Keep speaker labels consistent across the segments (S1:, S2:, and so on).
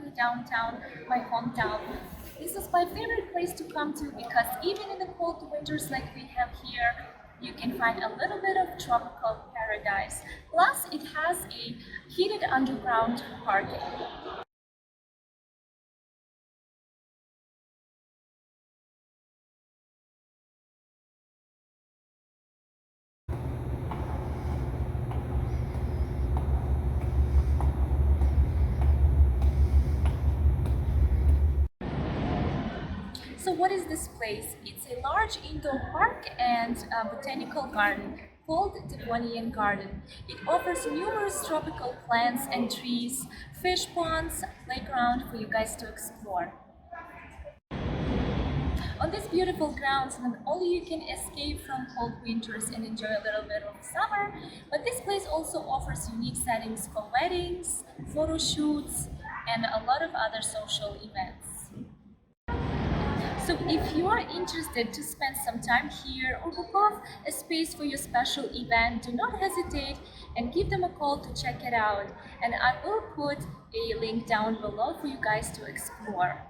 S1: the downtown, my hometown. This is my favorite place to come to because even in the cold winters like we have here, you can find a little bit of tropical paradise. Plus, it has a heated underground parking. So what is this place? It's a large indoor park and botanical garden called Devonian Garden. It offers numerous tropical plants and trees, fish ponds, playground for you guys to explore. On this beautiful grounds, not only you can escape from cold winters and enjoy a little bit of summer, but this place also offers unique settings for weddings, photo shoots, and a lot of other social events. So if you are interested to spend some time here or book off a space for your special event, do not hesitate and give them a call to check it out. And I will put a link down below for you guys to explore.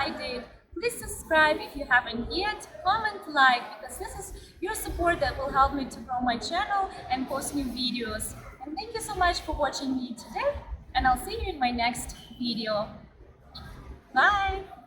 S1: I did. Please subscribe if you haven't yet, comment, like, because this is your support that will help me to grow my channel and post new videos. And thank you so much for watching me today, and I'll see you in my next video. Bye!